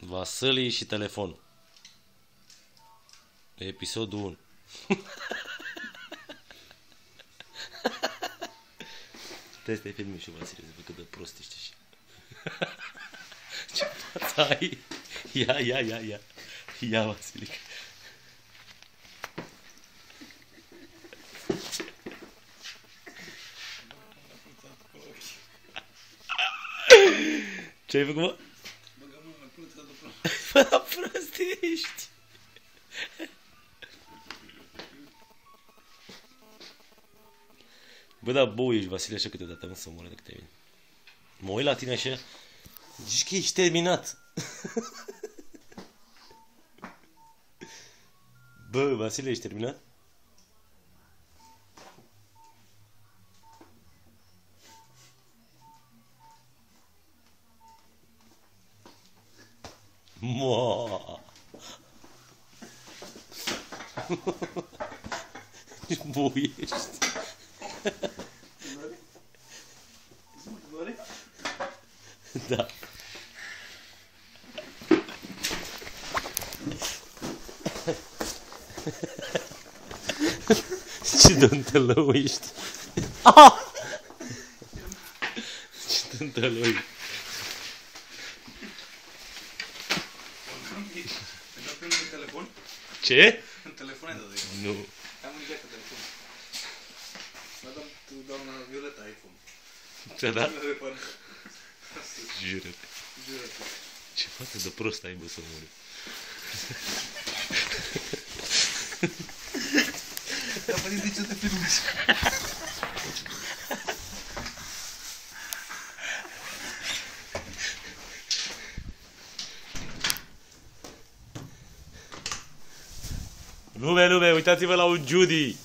Vasili și telefonul. Episodul 1. Stai filmul și Vasile, să văd cât de prost ești și. Ce față ai? Ia. Ia, Vasilic. Ce ai făcut, mă? Băgă mâna, plăța de plăță. Bă, prost ești. Bă, da, bău ești, Vasile, așa câteodată, mă, să moară de câte vine. Mă uit la tine așa, zici că ești terminat. Bă, Vasile, ești terminat? Moa. Bău ești. Doare? Da. Ce dântălău ești? Ce dântălău ești? Ai dat pe un telefon? Ce? Un telefon ai dat de Nu. Am un jack de telefon. Tu dau una Violeta iPhone. Ți-a dat? Nu repar. Jură-te. Jură-te. Ce față de prost ai, bă, să mori. Dar păi de ce te filmezi? Lume, uitați-vă la un Judy!